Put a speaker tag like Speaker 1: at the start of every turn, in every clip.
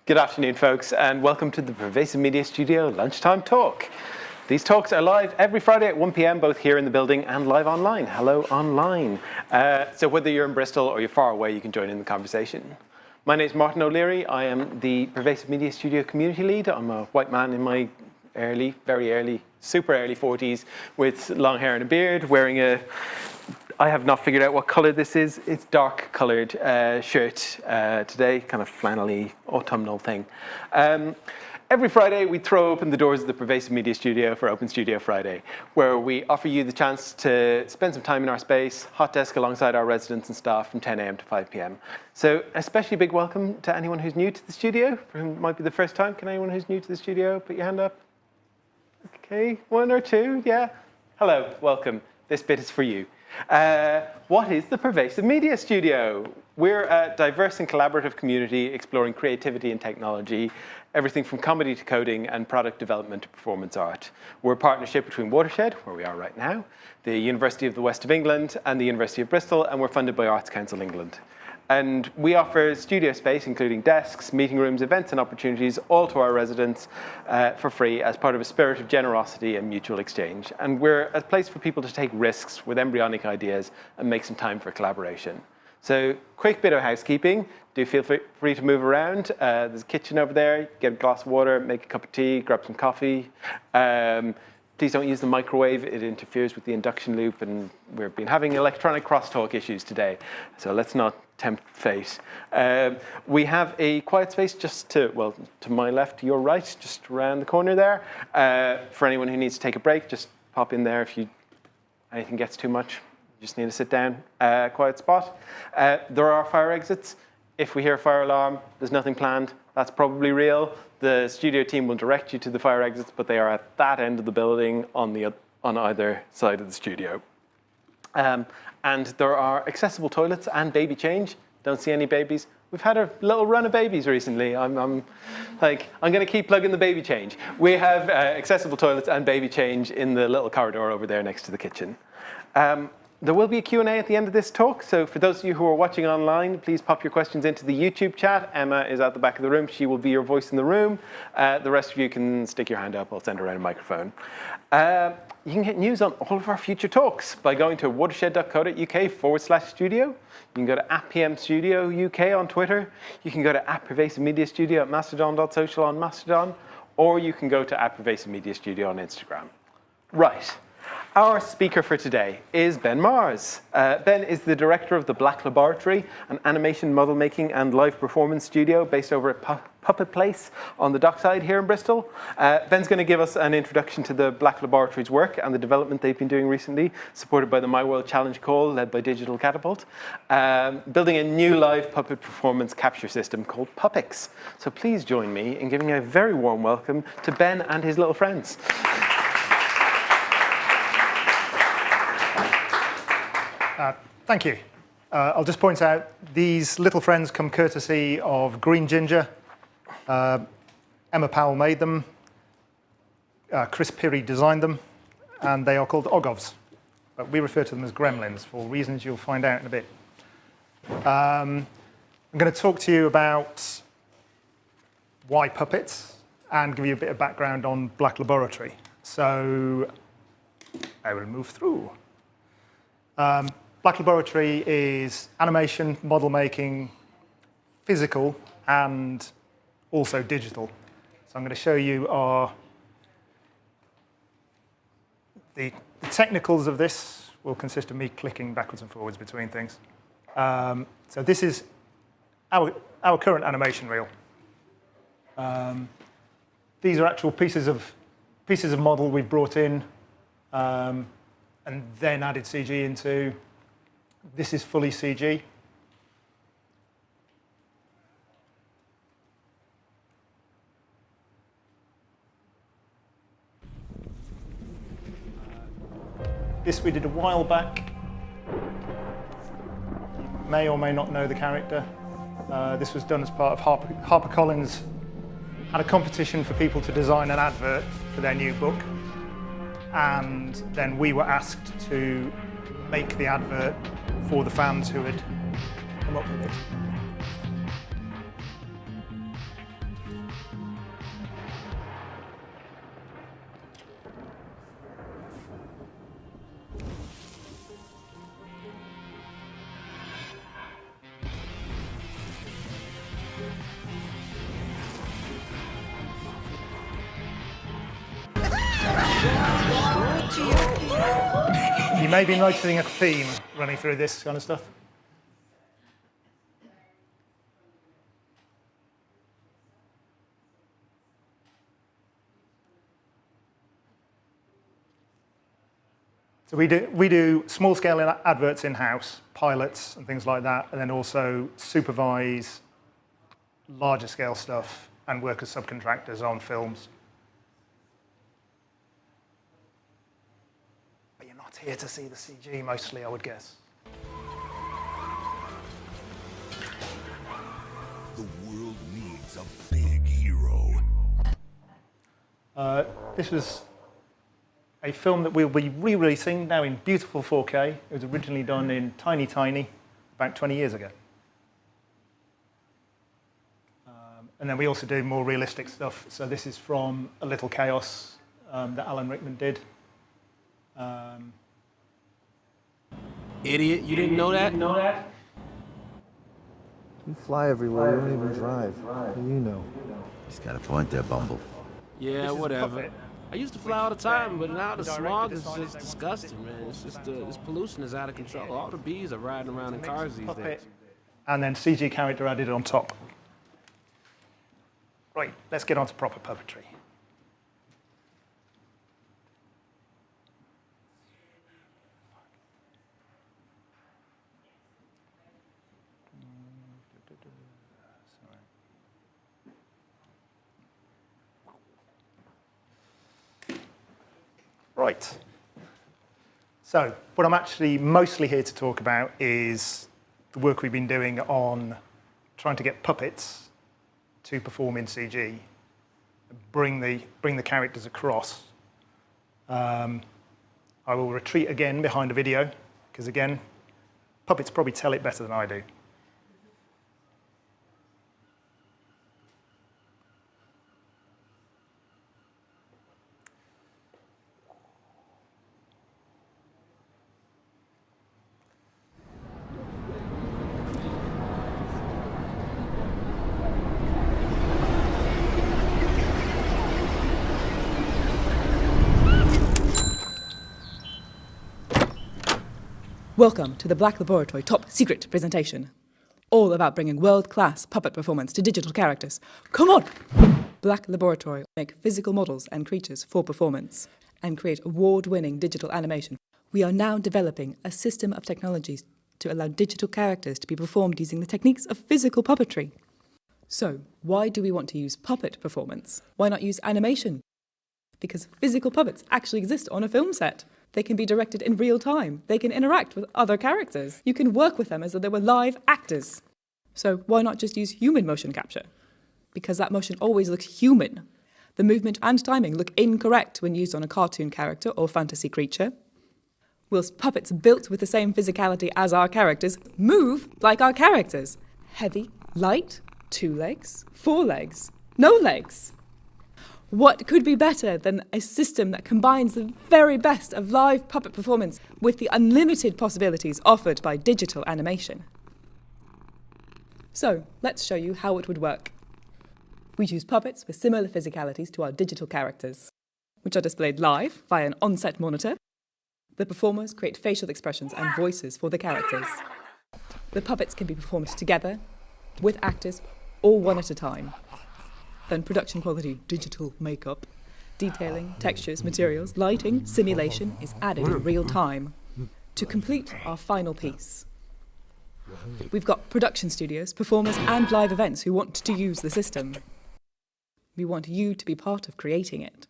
Speaker 1: Good afternoon, folks, and welcome to the Pervasive Media Studio Lunchtime Talk. These talks are live every Friday at 1 p.m, both here in the building and live online. Hello, online. So whether you're in Bristol or you're far away, you can join in the conversation. My name is Martin O'Leary. I am the Pervasive Media Studio community lead. I'm a white man in my super early 40s with long hair and a beard, wearing I have not figured out what color this is. It's dark colored shirt today, kind of flannelly autumnal thing. Every Friday, we throw open the doors of the Pervasive Media Studio for Open Studio Friday, where we offer you the chance to spend some time in our space, hot desk alongside our residents and staff from 10 a.m. to 5 p.m. So especially big welcome to anyone who's new to the studio, for whom it might be the first time. Can anyone who's new to the studio put your hand up? Okay, one or two, yeah. Hello, welcome. This bit is for you. What is the Pervasive Media Studio? We're a diverse and collaborative community exploring creativity and technology, everything from comedy to coding and product development to performance art. We're a partnership between Watershed, where we are right now, the University of the West of England and the University of Bristol, and we're funded by Arts Council England. And we offer studio space, including desks, meeting rooms, events, and opportunities, all to our residents for free as part of a spirit of generosity and mutual exchange. And we're a place for people to take risks with embryonic ideas and make some time for collaboration. So, quick bit of housekeeping. Do feel free to move around. There's a kitchen over there. Get a glass of water, make a cup of tea, grab some coffee. Please don't use the microwave. It interferes with the induction loop, and we've been having electronic crosstalk issues today. So let's not tempt fate. We have a quiet space just to my left, your right, just around the corner there. For anyone who needs to take a break, just pop in there if anything gets too much. You just need to sit down, quiet spot. There are fire exits. If we hear a fire alarm, there's nothing planned. That's probably real. The studio team will direct you to the fire exits, but they are at that end of the building on either side of the studio. And there are accessible toilets and baby change. Don't see any babies. We've had a little run of babies recently. I'm going to keep plugging the baby change. We have accessible toilets and baby change in the little corridor over there next to the kitchen. There will be a Q&A at the end of this talk, so for those of you who are watching online, please pop your questions into the YouTube chat. Emma is at the back of the room. She will be your voice in the room. The rest of you can stick your hand up. I'll send around a microphone. You can get news on all of our future talks by going to watershed.co.uk/studio. You can go to @PMStudio UK on Twitter. You can go to @Pervasive Media Studio at mastodon.social on Mastodon, or you can go to @Pervasive Media Studio on Instagram. Right. Our speaker for today is Ben Mars. Ben is the director of the Black Laboratory, an animation model making and live performance studio based over at puppix on the Dockside here in Bristol. Ben's going to give us an introduction to the Black Laboratory's work and the development they've been doing recently, supported by the MyWorld Challenge Call, led by Digital Catapult, building a new live puppet performance capture system called puppix. So please join me in giving a very warm welcome to Ben and his little friends.
Speaker 2: Thank you. I'll just point out these little friends come courtesy of Green Ginger. Emma Powell made them. Chris Pirrie designed them. And they are called Ogovs. But we refer to them as gremlins for reasons you'll find out in a bit. I'm going to talk to you about why puppets and give you a bit of background on Black Laboratory. So I will move through. Black Laboratory is animation, model making, physical, and also digital. So I'm going to show you the technicals of this will consist of me clicking backwards and forwards between things. So this is our current animation reel. These are actual pieces of model we've brought in and then added CG into. This is fully CG. This we did a while back. You may or may not know the character. This was done as part of HarperCollins had a competition for people to design an advert for their new book. And then we were asked to make the advert for the fans who had come up with it. You may be noticing a theme running through this kind of stuff. So we do small-scale adverts in-house, pilots and things like that, and then also supervise larger-scale stuff and work as subcontractors on films. But you're not here to see the CG mostly, I would guess.
Speaker 3: The world needs a big hero.
Speaker 2: This was a film that we'll be re-releasing now in beautiful 4K. It was originally done in tiny, about 20 years ago. And then we also do more realistic stuff. So this is from A Little Chaos that Alan Rickman did.
Speaker 4: Idiot, you didn't know that?
Speaker 5: You fly everywhere, you don't even drive. What do you know?
Speaker 3: He's got a point there, Bumble.
Speaker 4: Yeah, whatever. I used to fly all the time, but now the smog is just disgusting, man. It's just this pollution is out of control. All the bees are riding around in cars these days.
Speaker 2: And then CG character added on top. Right, let's get on to proper puppetry. Right. So what I'm actually mostly here to talk about is the work we've been doing on trying to get puppets to perform in CG, bring the characters across. I will retreat again behind a video, because again, puppets probably tell it better than I do.
Speaker 6: Welcome to the Black Laboratory Top Secret presentation. All about bringing world-class puppet performance to digital characters. Come on! Black Laboratory make physical models and creatures for performance and create award-winning digital animation. We are now developing a system of technologies to allow digital characters to be performed using the techniques of physical puppetry. So, why do we want to use puppet performance? Why not use animation? Because physical puppets actually exist on a film set. They can be directed in real time. They can interact with other characters. You can work with them as though they were live actors. So why not just use human motion capture? Because that motion always looks human. The movement and timing look incorrect when used on a cartoon character or fantasy creature. Whilst puppets built with the same physicality as our characters move like our characters. Heavy, light, 2 legs, 4 legs, no legs. What could be better than a system that combines the very best of live puppet performance with the unlimited possibilities offered by digital animation? So, let's show you how it would work. We use puppets with similar physicalities to our digital characters, which are displayed live via an on-set monitor. The performers create facial expressions and voices for the characters. The puppets can be performed together, with actors, or one at a time. Then production quality digital makeup, detailing, textures, materials, lighting, simulation is added in real time to complete our final piece. We've got production studios, performers and live events who want to use the system. We want you to be part of creating it.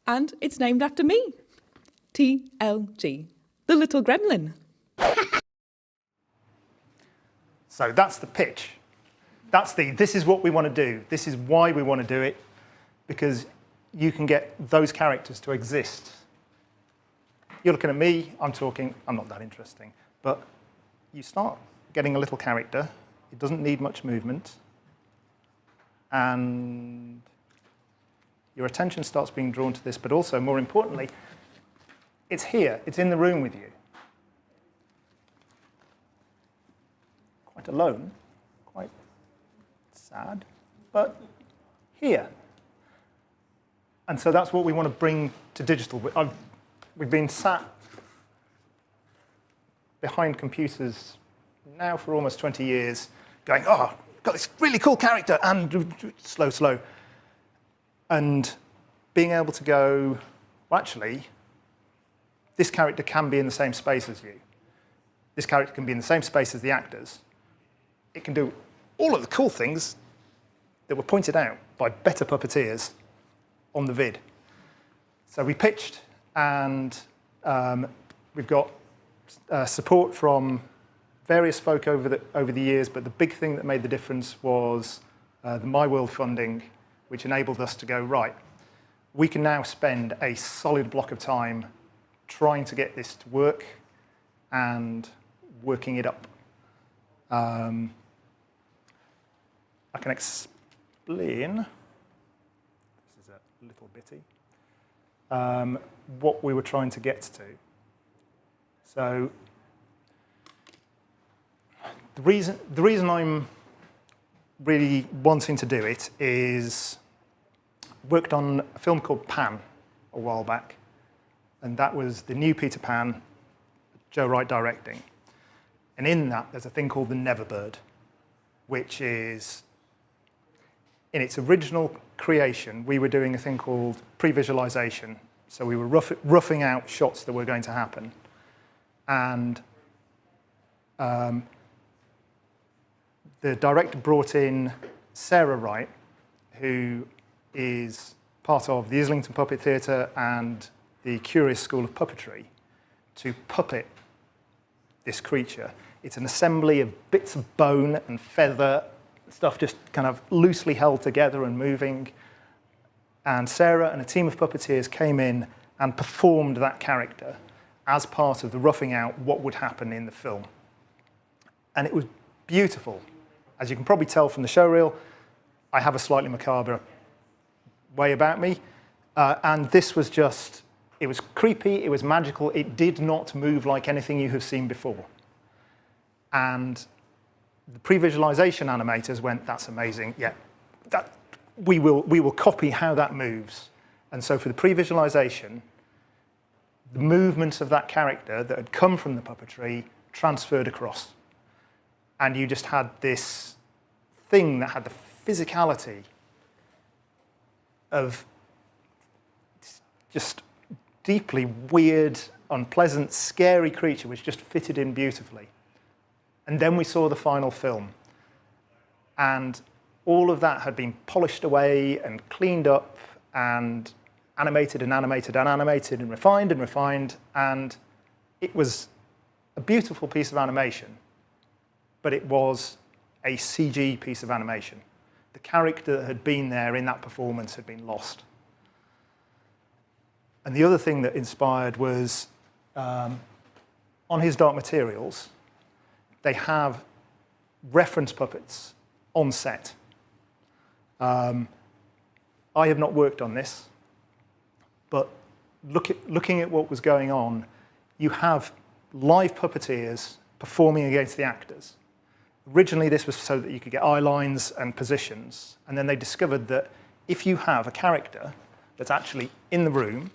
Speaker 6: And it's named after me, TLG, the little gremlin.
Speaker 2: So that's the pitch. This is what we want to do. This is why we want to do it, because you can get those characters to exist. You're looking at me, I'm talking, I'm not that interesting, but you start getting a little character. It doesn't need much movement. And your attention starts being drawn to this, but also, more importantly, it's here, it's in the room with you. Quite alone, quite sad, but here. And so that's what we want to bring to digital. We've been sat behind computers now for almost 20 years, going, oh, got this really cool character, and slow. And being able to go, well, actually, this character can be in the same space as you. This character can be in the same space as the actors. It can do all of the cool things that were pointed out by better puppeteers on the vid. So we pitched, and we've got support from various folk over the years, but the big thing that made the difference was the MyWorld funding, which enabled us to go, right, we can now spend a solid block of time trying to get this to work and working it up. I can explain, this is a little bitty, what we were trying to get to. So the reason I'm really wanting to do it is worked on a film called Pan a while back, and that was the new Peter Pan, Joe Wright directing. And in that, there's a thing called the Neverbird, which is, in its original creation, we were doing a thing called pre-visualization. So we were roughing out shots that were going to happen. And the director brought in Sarah Wright, who is part of the Islington Puppet Theatre and the Curious School of Puppetry, to puppet this creature. It's an assembly of bits of bone and feather, stuff just kind of loosely held together and moving. And Sarah and a team of puppeteers came in and performed that character as part of the roughing out what would happen in the film. And it was beautiful. As you can probably tell from the showreel, I have a slightly macabre way about me. And this was just, it was creepy, it was magical, it did not move like anything you have seen before. And the pre-visualization animators went, that's amazing, yeah, we will copy how that moves. And so for the pre-visualization, the movements of that character that had come from the puppetry transferred across. And you just had this thing that had the physicality of just deeply weird, unpleasant, scary creature which just fitted in beautifully. And then we saw the final film. And all of that had been polished away and cleaned up and animated and animated and animated and refined. And it was a beautiful piece of animation, but it was a CG piece of animation. The character that had been there in that performance had been lost. And the other thing that inspired was, on his Dark Materials, they have reference puppets on set. I have not worked on this, but looking at what was going on, you have live puppeteers performing against the actors. Originally, this was so that you could get eye lines and positions, and then they discovered that if you have a character that's actually in the room,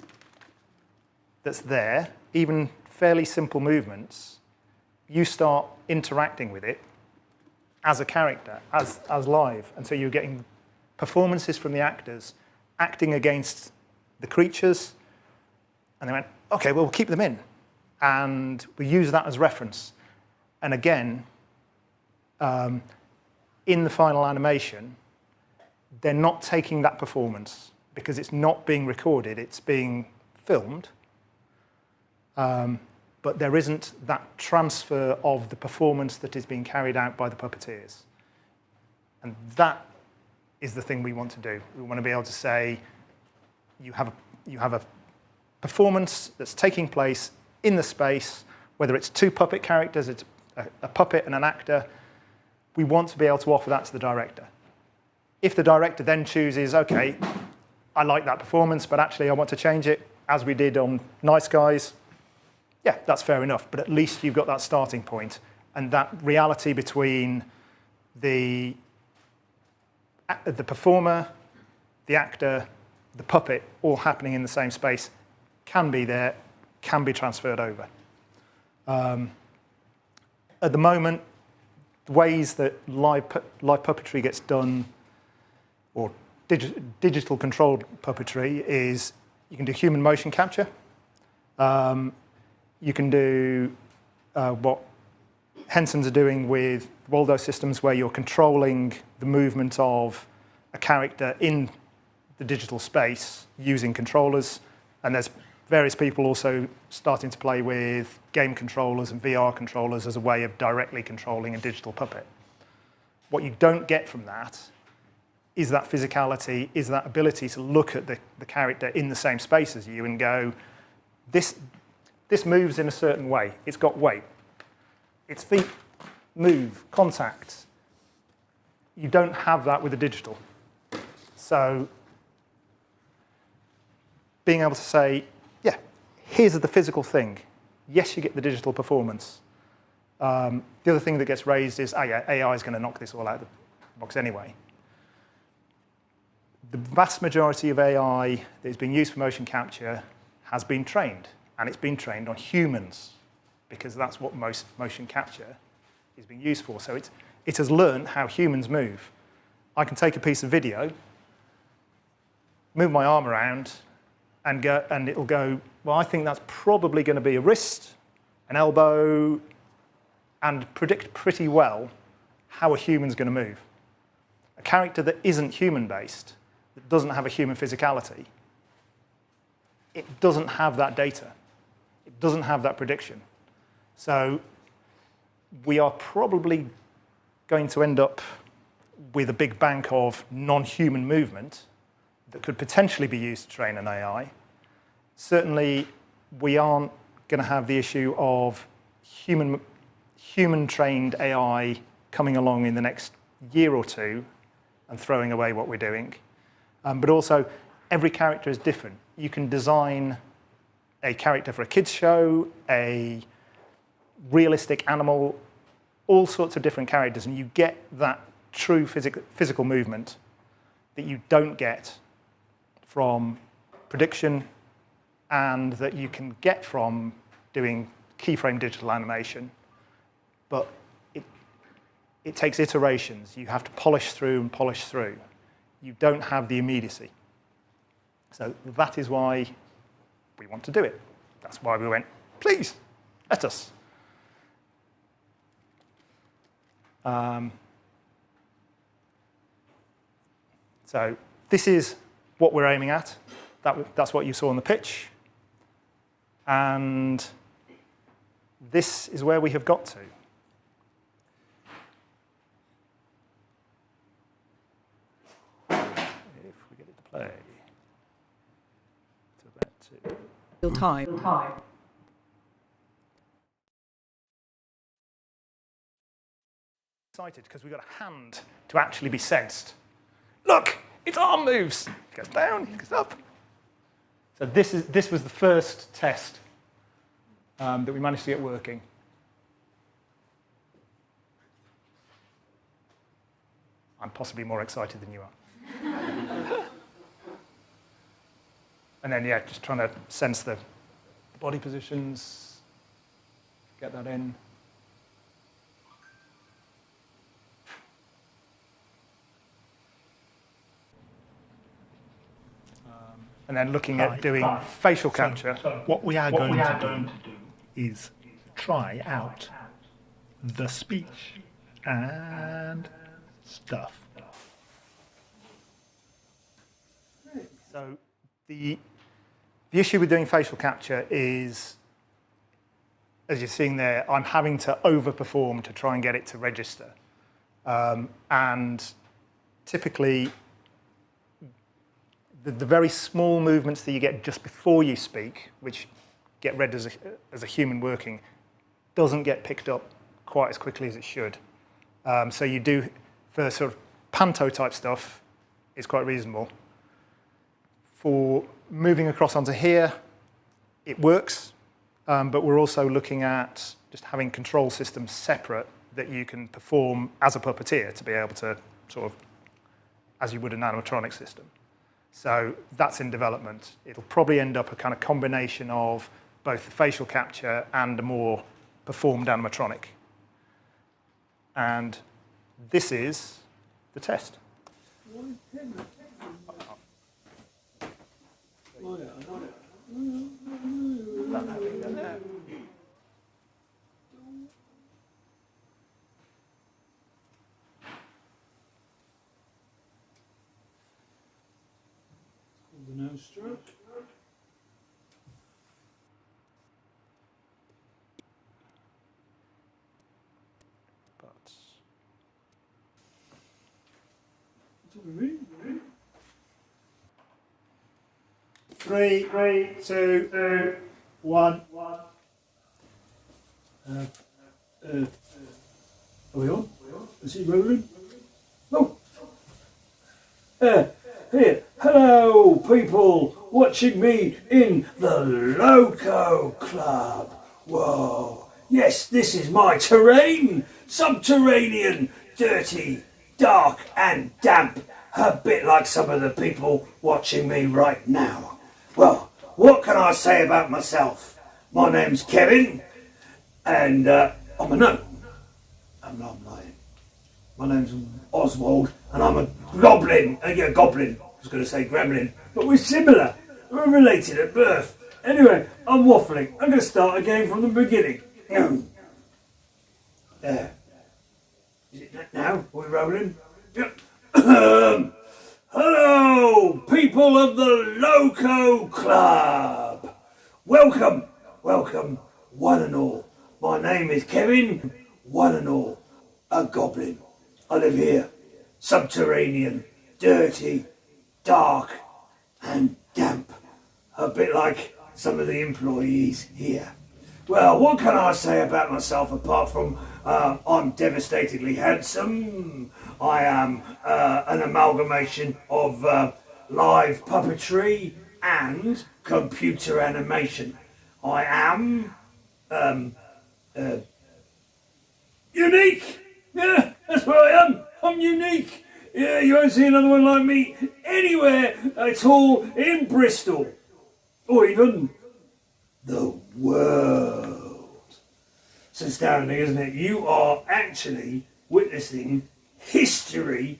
Speaker 2: that's there, even fairly simple movements, you start interacting with it as a character, as live. And so you're getting performances from the actors acting against the creatures, and they went, okay, well, we'll keep them in. And we use that as reference. And again, in the final animation, they're not taking that performance because it's not being recorded, it's being filmed. But there isn't that transfer of the performance that is being carried out by the puppeteers. And that is the thing we want to do. We want to be able to say, you have a performance that's taking place in the space, whether it's two puppet characters, it's a puppet and an actor, we want to be able to offer that to the director. If the director then chooses, okay, I like that performance, but actually I want to change it, as we did on Nice Guys, yeah, that's fair enough, but at least you've got that starting point, and that reality between the performer, the actor, the puppet, all happening in the same space can be there, can be transferred over. At the moment, the ways that live puppetry gets done, or digital controlled puppetry, is you can do human motion capture. You can do what Henson's are doing with Waldo systems, where you're controlling the movement of a character in the digital space using controllers. And there's various people also starting to play with game controllers and VR controllers as a way of directly controlling a digital puppet. What you don't get from that is that physicality, is that ability to look at the character in the same space as you and go, this moves in a certain way. It's got weight. Its feet move, contact. You don't have that with the digital. So being able to say, yeah, here's the physical thing. Yes, you get the digital performance. The other thing that gets raised is, yeah, AI is going to knock this all out of the box anyway. The vast majority of AI that is being used for motion capture has been trained, and it's been trained on humans, because that's what most motion capture is being used for. So it has learned how humans move. I can take a piece of video, move my arm around, and it'll go, well, I think that's probably going to be a wrist, an elbow, and predict pretty well how a human's going to move. A character that isn't human-based, that doesn't have a human physicality, it doesn't have that data. It doesn't have that prediction. So we are probably going to end up with a big bank of non-human movement that could potentially be used to train an AI. Certainly, we aren't going to have the issue of human-trained AI coming along in the next year or two and throwing away what we're doing. But also, every character is different. You can design a character for a kids' show, a realistic animal, all sorts of different characters, and you get that true physical movement that you don't get from prediction and that you can get from doing keyframe digital animation. But it takes iterations. You have to polish through and polish through. You don't have the immediacy. So that is why we want to do it. That's why we went, please, let us. So this is what we're aiming at. That's what you saw on the pitch. And this is where we have got to. If we get it to play. To that too.
Speaker 6: Real time.
Speaker 2: Excited because we've got a hand to actually be sensed. Look, its arm moves. It goes down, it goes up. So this was the first test that we managed to get working. I'm possibly more excited than you are. And then, yeah, just trying to sense the body positions, get that in. And then looking at doing facial capture.
Speaker 7: What we are going to do is try out the speech and stuff.
Speaker 2: So the issue with doing facial capture is, as you're seeing there, I'm having to overperform to try and get it to register. And typically, the very small movements that you get just before you speak, which get read as a human working, doesn't get picked up quite as quickly as it should. So you do, for sort of panto type stuff, it's quite reasonable. For moving across onto here, it works, but we're also looking at just having control systems separate that you can perform as a puppeteer to be able to sort of, as you would an animatronic system. So that's in development. It'll probably end up a kind of combination of both the facial capture and a more performed animatronic. And this is the test.
Speaker 8: The nose stroke. Three, two, one. Are we on? Is he rolling? Oh! Here. Hello, people watching me in the Loco Club. Whoa. Yes, this is my terrain. Subterranean, dirty, dark and damp. A bit like some of the people watching me right now. Well, what can I say about myself? My name's Kevin, and I'm a gnome. I'm not lying. My name's Oswald, and I'm a goblin. Yeah, goblin. I was going to say gremlin, but we're similar. We're related at birth. Anyway, I'm waffling. I'm going to start again from the beginning. There. Is it now? Are we rolling? Yep. Hello, people of the Loco Club. Welcome, one and all. My name is Kevin, one and all, a goblin. I live here, subterranean, dirty, dark and damp. A bit like some of the employees here. Well, what can I say about myself apart from I'm devastatingly handsome. I am an amalgamation of live puppetry and computer animation. I am unique. Yeah, that's what I am. I'm unique. Yeah, you won't see another one like me anywhere at all in Bristol. Or even the world. It's astounding, isn't it? You are actually witnessing history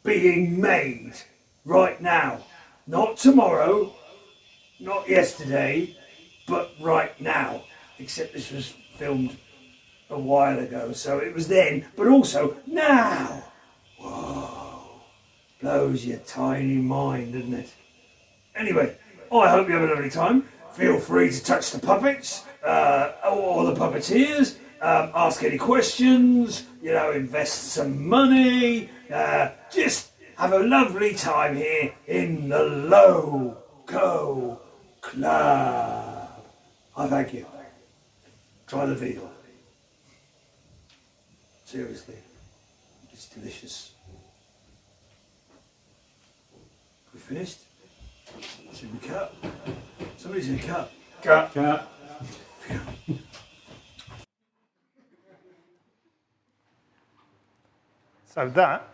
Speaker 8: being made right now. Not tomorrow, not yesterday, but right now. Except this was filmed a while ago, so it was then, but also now. Whoa. Blows your tiny mind, doesn't it? Anyway, I hope you have a lovely time. Feel free to touch the puppets or the puppeteers, ask any questions, invest some money, just have a lovely time here in the Loco Club. I thank you. Try the veal. Seriously, it's delicious. We finished? Should we cut? Somebody's gonna cut. Cut.
Speaker 2: So that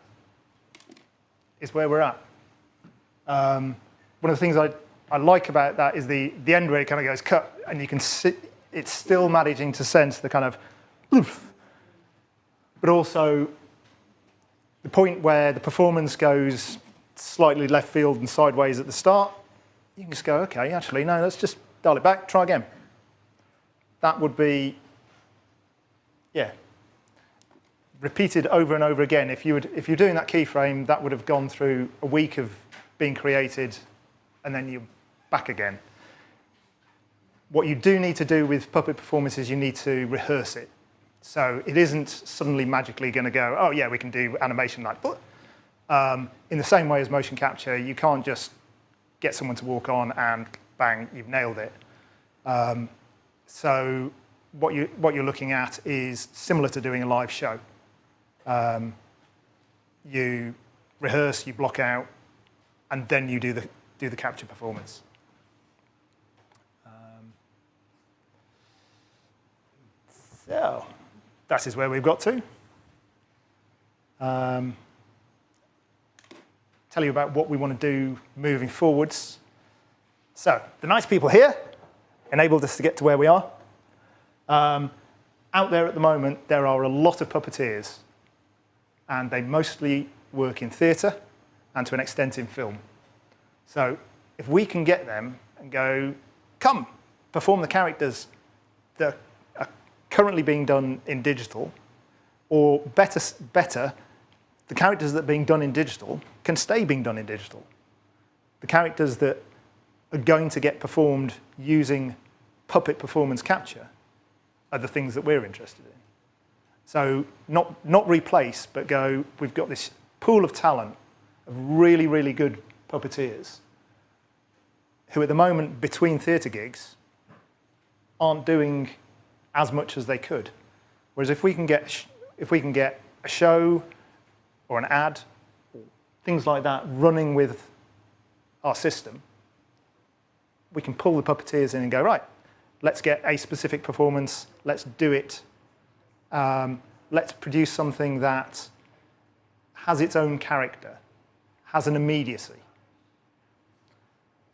Speaker 2: is where we're at. One of the things I like about that is the end where it kind of goes cut, and you can see it's still managing to sense the kind of oof, but also the point where the performance goes slightly left field and sideways at the start. You can just go, okay, actually, no, let's just dial it back, try again. That would be, repeated over and over again. If you're doing that keyframe, that would have gone through a week of being created, and then you're back again. What you do need to do with puppet performances, you need to rehearse it. So it isn't suddenly magically going to go, oh yeah, we can do animation like that. In the same way as motion capture, you can't just get someone to walk on and bang, you've nailed it. So what you're looking at is similar to doing a live show. You rehearse, you block out, and then you do the capture performance. So that is where we've got to. Tell you about what we want to do moving forwards. So the nice people here enabled us to get to where we are. Out there at the moment, there are a lot of puppeteers and they mostly work in theatre and to an extent in film. So if we can get them and go, come, perform the characters that are currently being done in digital, or better, the characters that are being done in digital can stay being done in digital. The characters that are going to get performed using puppet performance capture are the things that we're interested in. So not replace, but go, we've got this pool of talent of really, really good puppeteers who at the moment, between theatre gigs, aren't doing as much as they could. Whereas if we can get a show or an ad, or things like that, running with our system, we can pull the puppeteers in and go, right, let's get a specific performance, let's do it, let's produce something that has its own character, has an immediacy.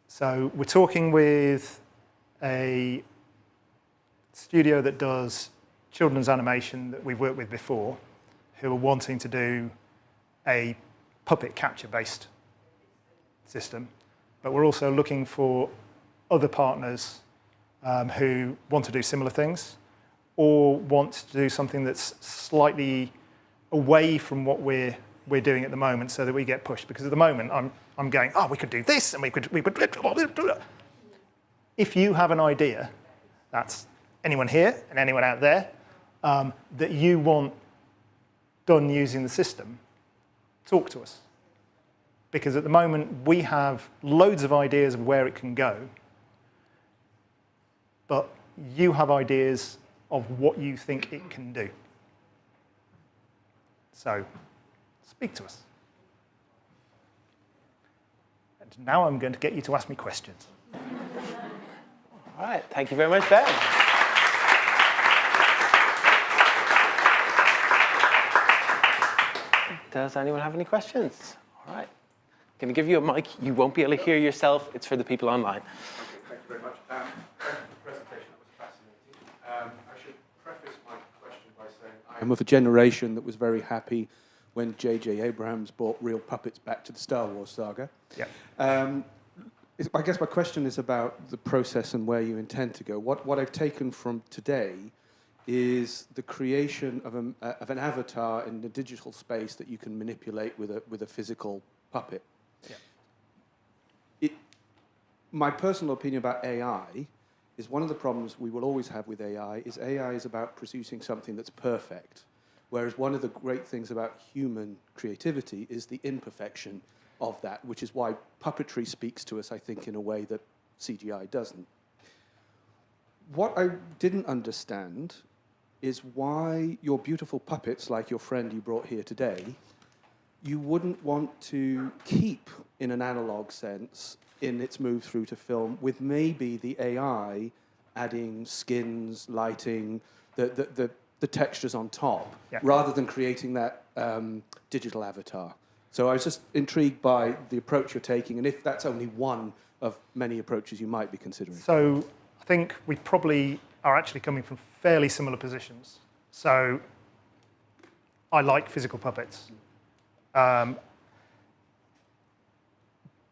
Speaker 2: So we're talking with a studio that does children's animation that we've worked with before, who are wanting to do a puppet capture-based system. But we're also looking for other partners who want to do similar things or want to do something that's slightly away from what we're doing at the moment so that we get pushed. Because at the moment, I'm going, oh, we could do this, and we could. If you have an idea, that's anyone here and anyone out there, that you want done using the system, talk to us. Because at the moment, we have loads of ideas of where it can go, but you have ideas of what you think it can do. So speak to us. And now I'm going to get you to ask me questions.
Speaker 1: All right, thank you very much, Ben. Does anyone have any questions? All right. I'm going to give you a mic. You won't be able to hear yourself. It's for the people online.
Speaker 9: Thank you very much. Thank you for the presentation. That was fascinating. I should preface my question by saying I'm of a generation that was very happy when J.J. Abrams brought real puppets back to the Star Wars saga.
Speaker 2: Yeah.
Speaker 9: I guess my question is about the process and where you intend to go. What I've taken from today is the creation of an avatar in the digital space that you can manipulate with a physical puppet.
Speaker 2: Yeah.
Speaker 9: My personal opinion about AI is one of the problems we will always have with AI is about producing something that's perfect, whereas one of the great things about human creativity is the imperfection of that, which is why puppetry speaks to us, I think, in a way that CGI doesn't. What I didn't understand is why your beautiful puppets, like your friend you brought here today, you wouldn't want to keep in an analog sense in its move through to film, with maybe the AI adding skins, lighting, the textures on top,
Speaker 2: yeah,
Speaker 9: rather than creating that digital avatar. So I was just intrigued by the approach you're taking, and if that's only one of many approaches you might be considering.
Speaker 2: So I think we probably are actually coming from fairly similar positions. So I like physical puppets.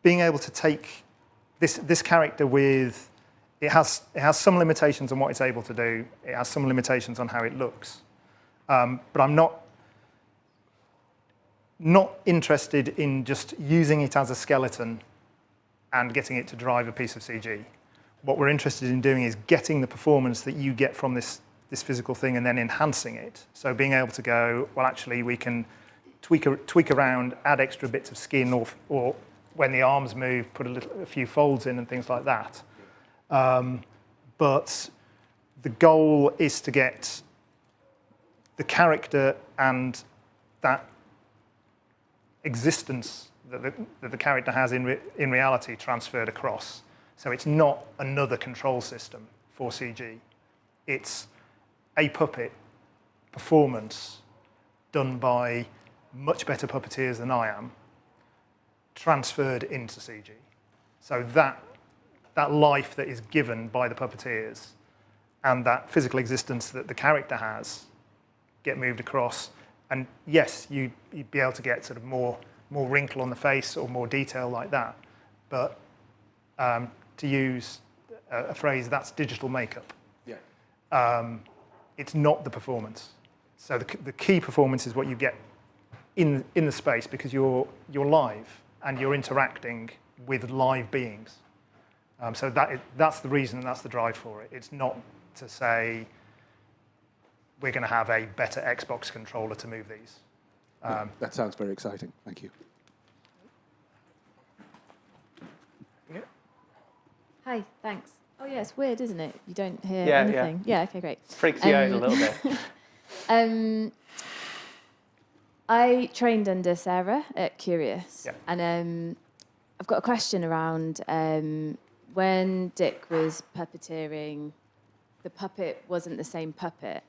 Speaker 2: Being able to take this character with, it has some limitations on what it's able to do. It has some limitations on how it looks. But I'm not interested in just using it as a skeleton and getting it to drive a piece of CG. What we're interested in doing is getting the performance that you get from this physical thing and then enhancing it. So being able to go, well, actually, we can tweak around, add extra bits of skin, or when the arms move, put a few folds in and things like that. But the goal is to get the character and that existence that the character has in reality transferred across. So it's not another control system for CG. It's a puppet performance done by much better puppeteers than I am, transferred into CG. So that life that is given by the puppeteers and that physical existence that the character has get moved across And yes, you'd be able to get sort of more wrinkle on the face or more detail like that. But to use a phrase, that's digital makeup.
Speaker 9: Yeah.
Speaker 2: It's not the performance. So the key performance is what you get in the space, because you're live and you're interacting with live beings. So that's the reason, and that's the drive for it. It's not to say we're going to have a better Xbox controller to move these.
Speaker 9: That sounds very exciting. Thank you.
Speaker 2: Yeah.
Speaker 10: Hi, thanks. Oh yeah, it's weird, isn't it? You don't hear
Speaker 1: Yeah,
Speaker 10: anything. Yeah, okay, great.
Speaker 1: Freaks you out a little bit.
Speaker 10: I trained under Sarah at Curious,
Speaker 2: Yeah.
Speaker 10: and I've got a question around when Dick was puppeteering, the puppet wasn't the same puppet.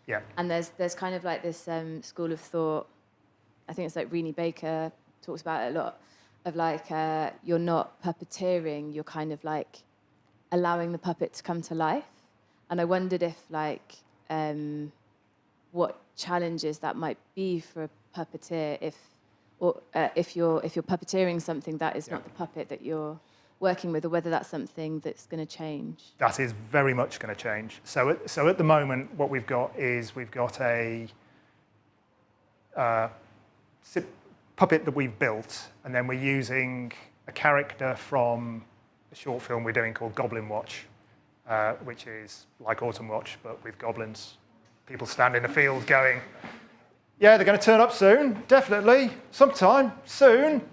Speaker 2: Yeah.
Speaker 10: And there's kind of like this school of thought, I think it's like Renee Baker talks about it a lot, of like you're not puppeteering, you're kind of like allowing the puppet to come to life. And I wondered if like what challenges that might be for a puppeteer if you're puppeteering something that is not the puppet that you're working with, or whether that's something that's going to change.
Speaker 2: That is very much going to change. So at the moment, what we've got is a puppet that we've built, and then we're using a character from a short film we're doing called Goblin Watch, which is like Autumn Watch, but with goblins. People stand in a field going, yeah, they're going to turn up soon, definitely, sometime, soon,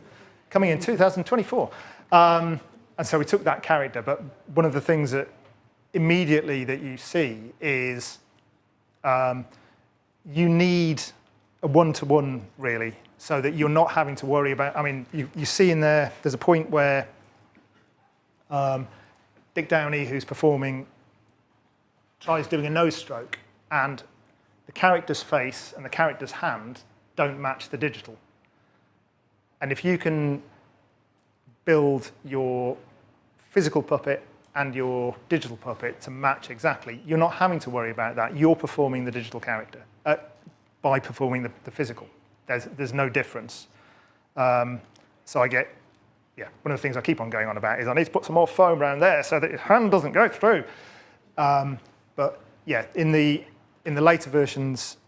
Speaker 2: coming in 2024. And so we took that character, but one of the things that immediately that you see is you need a one-to-one, really, so that you're not having to worry about, I mean, you see in there's a point where Dick Downey, who's performing, tries doing a nose stroke, and the character's face and the character's hand don't match the digital. And if you can build your physical puppet and your digital puppet to match exactly, you're not having to worry about that. You're performing the digital character by performing the physical. There's no difference. So I get, one of the things I keep on going on about is I need to put some more foam around there so that your hand doesn't go through. But yeah, in the later versions,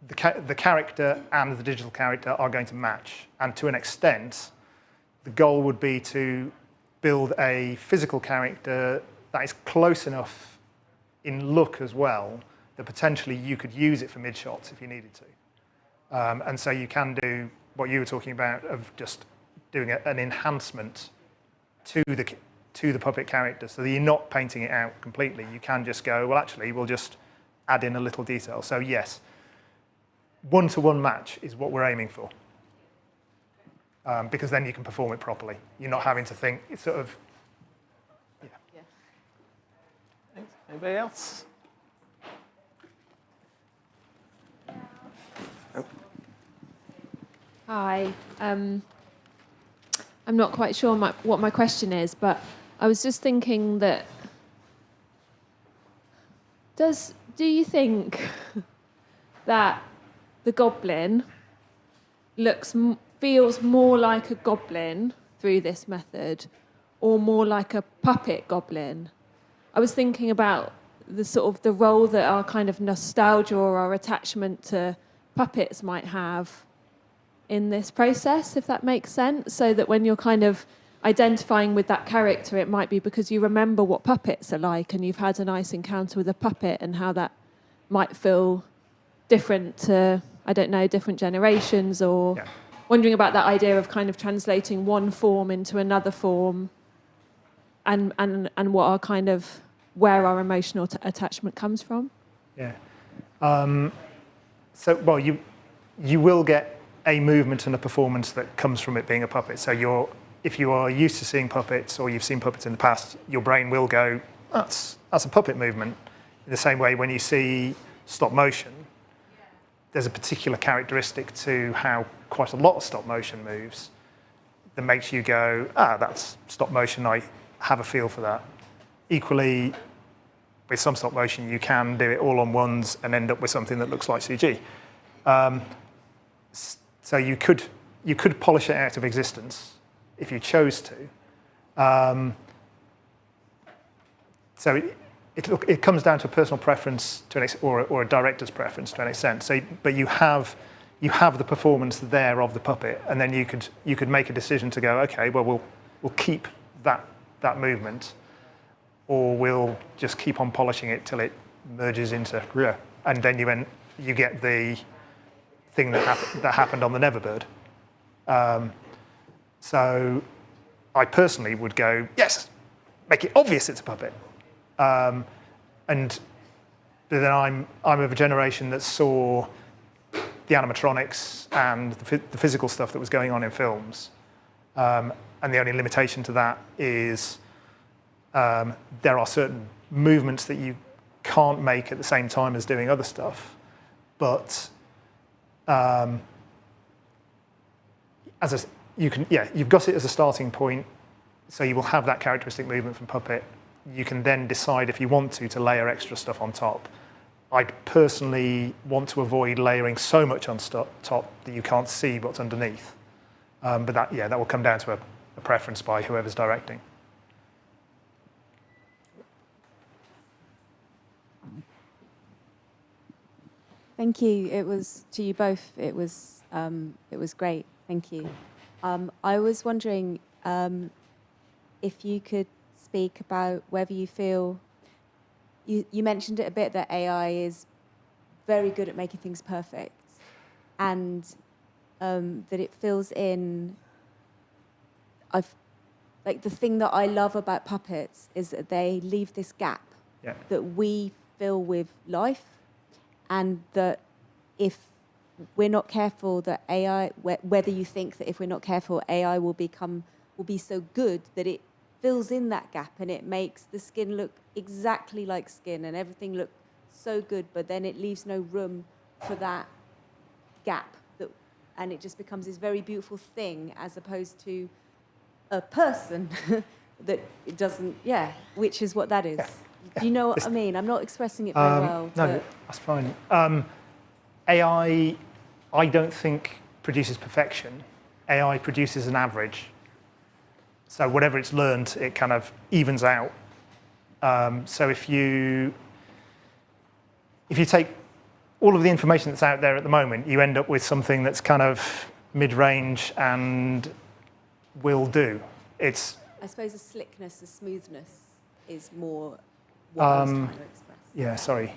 Speaker 2: the character and the digital character are going to match. And to an extent, the goal would be to build a physical character that is close enough in look as well that potentially you could use it for mid-shots if you needed to. And so you can do what you were talking about of just doing an enhancement to the puppet character so that you're not painting it out completely. You can just go, well, actually, we'll just add in a little detail. So yes, one-to-one match is what we're aiming for. Because then you can perform it properly. You're not having to think, it's sort of,
Speaker 10: Yeah.
Speaker 1: Thanks. Anybody else?
Speaker 11: Hi. I'm not quite sure what my question is, but I was just thinking that do you think that the goblin feels more like a goblin through this method, or more like a puppet goblin? I was thinking about the sort of the role that our kind of nostalgia or our attachment to puppets might have in this process, if that makes sense. So that when you're kind of identifying with that character, it might be because you remember what puppets are like and you've had a nice encounter with a puppet and how that might feel different to, I don't know, different generations, or wondering about that idea of kind of translating one form into another form and what our kind of, where our emotional attachment comes from.
Speaker 2: Yeah. Well, you will get a movement and a performance that comes from it being a puppet. So if you are used to seeing puppets or you've seen puppets in the past, your brain will go, that's a puppet movement. In the same way, when you see stop motion, there's a particular characteristic to how quite a lot of stop motion moves that makes you go, that's stop motion, I have a feel for that. Equally, with some stop motion, you can do it all on ones and end up with something that looks like CG. So you could polish it out of existence if you chose to. So it comes down to a personal preference or a director's preference to an extent. So, but you have the performance there of the puppet, and then you could make a decision to go, okay, well we'll keep that movement, or we'll just keep on polishing it till it merges into, and then you get the thing that happened on the Neverbird. So I personally would go, yes, make it obvious it's a puppet. And then I'm of a generation that saw the animatronics and the physical stuff that was going on in films. And the only limitation to that is there are certain movements that you can't make at the same time as doing other stuff. But you've got it as a starting point, so you will have that characteristic movement from puppet. You can then decide if you want to layer extra stuff on top. I'd personally want to avoid layering so much on top that you can't see what's underneath. But that will come down to a preference by whoever's directing.
Speaker 12: Thank you. It was to you both. It was great. Thank you. I was wondering if you could speak about whether you feel, you mentioned it a bit, that AI is very good at making things perfect, and that it fills in. Like the thing that I love about puppets is that they leave this gap that we fill with life, and that if we're not careful, that AI, whether you think that if we're not careful, AI will be so good that it fills in that gap and it makes the skin look exactly like skin and everything look so good, but then it leaves no room for that gap, and it just becomes this very beautiful thing as opposed to a person that it doesn't, which is what that is. Do you know what I mean? I'm not expressing it very well.
Speaker 2: No, that's fine. AI, I don't think produces perfection. AI produces an average. So whatever it's learned, it kind of evens out. So if you take all of the information that's out there at the moment, you end up with something that's kind of mid-range and will do.
Speaker 12: I suppose the slickness, the smoothness is more what I was trying to express.
Speaker 2: Yeah, sorry.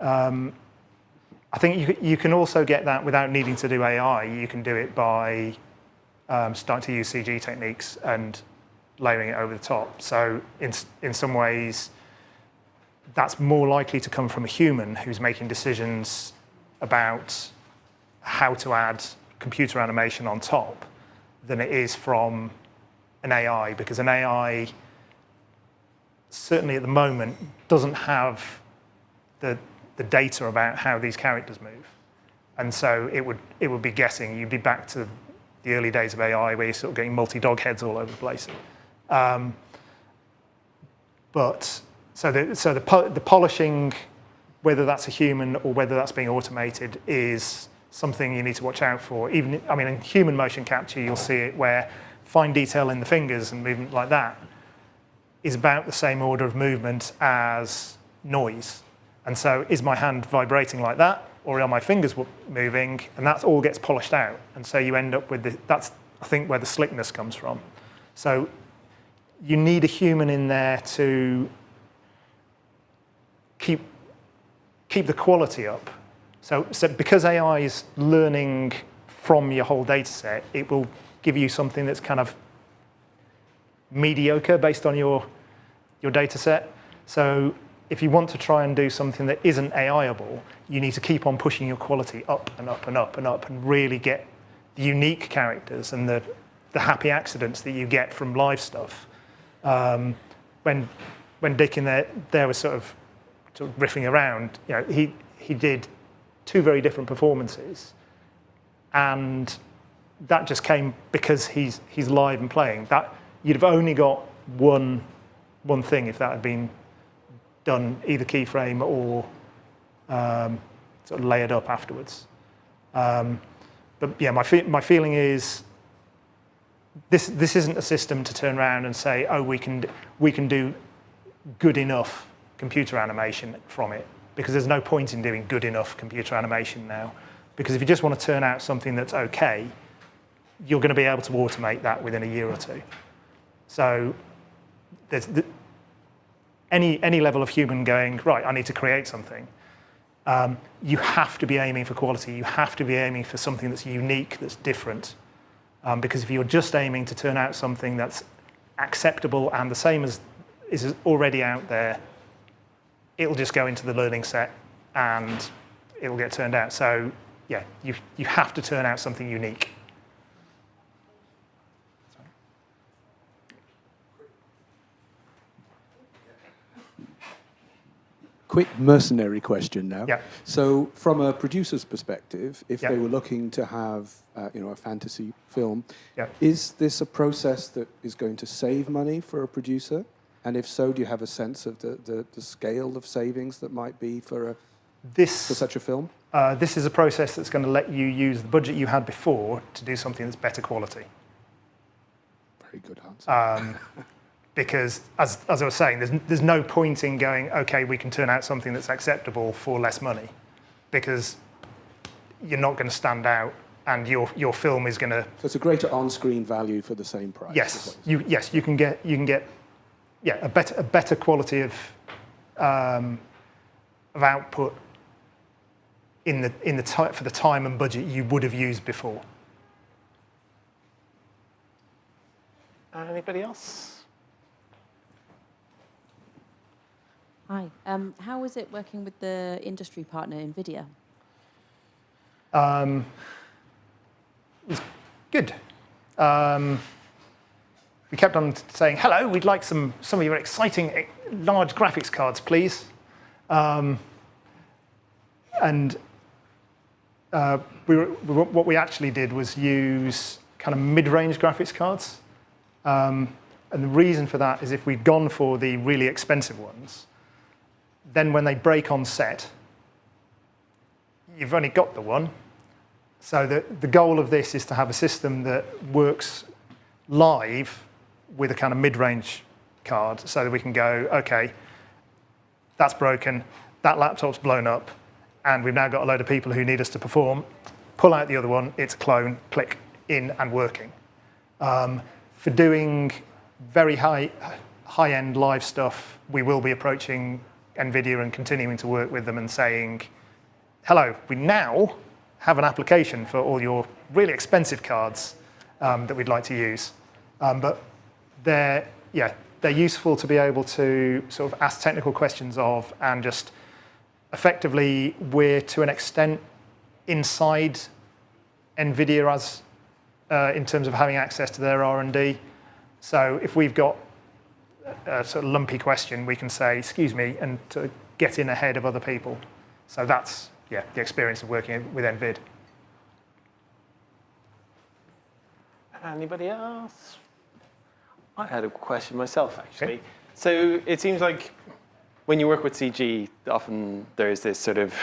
Speaker 2: I think you can also get that without needing to do AI. You can do it by starting to use CG techniques and layering it over the top. So in some ways, that's more likely to come from a human who's making decisions about how to add computer animation on top than it is from an AI, because an AI, certainly at the moment, doesn't have the data about how these characters move. And so it would be guessing. You'd be back to the early days of AI where you're sort of getting multi-dog heads all over the place. So the polishing, whether that's a human or whether that's being automated, is something you need to watch out for. In human motion capture, you'll see it where fine detail in the fingers and movement like that is about the same order of movement as noise. And so is my hand vibrating like that, or are my fingers moving? And that all gets polished out. And so you end up with that's, I think, where the slickness comes from. So you need a human in there to keep the quality up. So because AI is learning from your whole data set, it will give you something that's kind of mediocre based on your data set. So if you want to try and do something that isn't AIable, you need to keep on pushing your quality up and up and up and up and really get the unique characters and the happy accidents that you get from live stuff. When Dick in there was sort of riffing around, he did 2 very different performances, and that just came because he's live and playing. That you'd have only got one thing if that had been done either keyframe or sort of layered up afterwards. But yeah, my feeling is this isn't a system to turn around and say, oh, we can do good enough computer animation from it, because there's no point in doing good enough computer animation now. Because if you just want to turn out something that's okay, you're going to be able to automate that within a year or two. So there's any level of human going, right, I need to create something. You have to be aiming for quality. You have to be aiming for something that's unique, that's different. Because if you're just aiming to turn out something that's acceptable and the same as is already out there, it'll just go into the learning set and it'll get turned out. So yeah, you have to turn out something unique.
Speaker 9: Quick mercenary question now.
Speaker 2: Yeah.
Speaker 9: So from a producer's perspective, if
Speaker 2: Yeah.
Speaker 9: they were looking to have a fantasy film,
Speaker 2: Yeah.
Speaker 9: is this a process that is going to save money for a producer? And if so, do you have a sense of the scale of savings that might be for such a film?
Speaker 2: This is a process that's going to let you use the budget you had before to do something that's better quality.
Speaker 9: Very good answer.
Speaker 2: Because, as I was saying, there's no point in going, okay, we can turn out something that's acceptable for less money, because you're not going to stand out, and your film is going to.
Speaker 9: So it's a greater on-screen value for the same price.
Speaker 2: Yes, you can get a better quality of output for the time and budget you would have used before.
Speaker 1: Anybody else?
Speaker 13: Hi. How is it working with the industry partner, NVIDIA?
Speaker 2: It was good. We kept on saying, hello, we'd like some of your exciting large graphics cards, please. What we actually did was use kind of mid-range graphics cards. And the reason for that is if we'd gone for the really expensive ones, then when they break on set, you've only got the one. So the goal of this is to have a system that works live with a kind of mid-range card, so that we can go, okay, that's broken, that laptop's blown up, and we've now got a load of people who need us to perform, pull out the other one, it's a clone, click, in and working. For doing very high-end live stuff, we will be approaching NVIDIA and continuing to work with them and saying, hello, we now have an application for all your really expensive cards that we'd like to use. But they're useful to be able to sort of ask technical questions of, and just effectively we're to an extent inside NVIDIA as in terms of having access to their R&D. So if we've got a sort of lumpy question, we can say, excuse me, and to get in ahead of other people. So that's, the experience of working with NVID.
Speaker 1: Anybody else? I had a question myself, actually. Okay. So it seems like when you work with CG, often there's this sort of,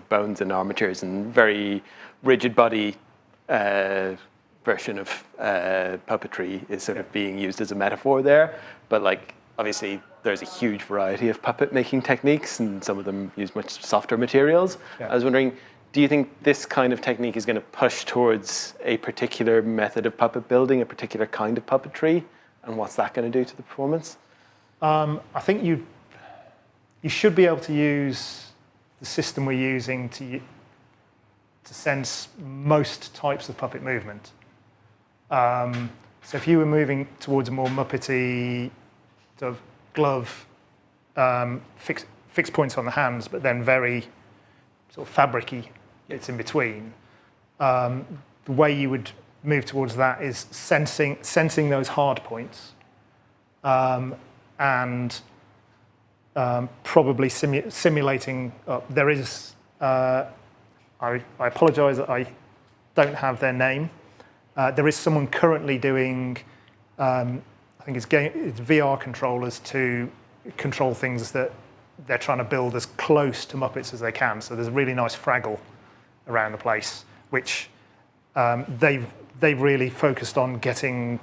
Speaker 1: bones and armatures and very rigid body version of puppetry is sort of being used as a metaphor there. But obviously there's a huge variety of puppet making techniques, and some of them use much softer materials. Yeah. I was wondering, do you think this kind of technique is going to push towards a particular method of puppet building, a particular kind of puppetry? And what's that going to do to the performance?
Speaker 2: I think you should be able to use the system we're using to sense most types of puppet movement. So if you were moving towards a more Muppety sort of glove, fixed points on the hands, but then very sort of fabric-y bits in between, the way you would move towards that is sensing those hard points, and probably simulating up. There is, I apologise that I don't have their name. There is someone currently doing, I think it's VR controllers to control things that they're trying to build as close to Muppets as they can. So there's a really nice Fraggle around the place, which they've really focused on getting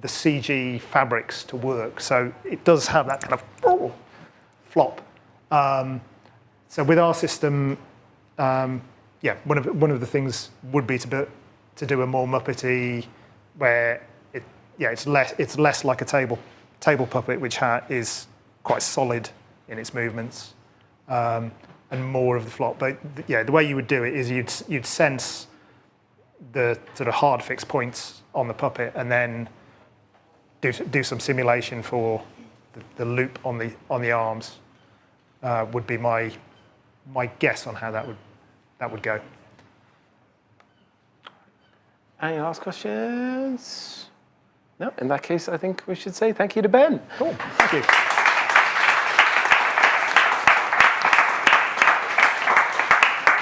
Speaker 2: the CG fabrics to work. So it does have that kind of flop. So with our system, yeah, one of the things would be to do a more Muppety, where it's less like a table puppet, which is quite solid in its movements, and more of the flop. But yeah, the way you would do it is you'd sense the sort of hard fixed points on the puppet, and then do some simulation for the loop on the arms. Would be my guess on how that would go.
Speaker 1: Any last questions? No, in that case, I think we should say thank you to Ben.
Speaker 2: Cool, thank you.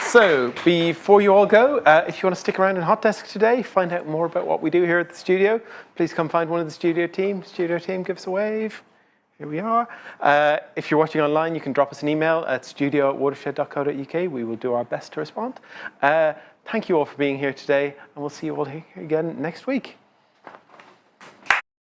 Speaker 1: So, before you all go, if you want to stick around in Hot Desk today, find out more about what we do here at the studio, please come find one of the studio team. Studio team, give us a wave. Here we are. If you're watching online, you can drop us an email at studio@watershed.co.uk. We will do our best to respond. Thank you all for being here today, and we'll see you all here again next week.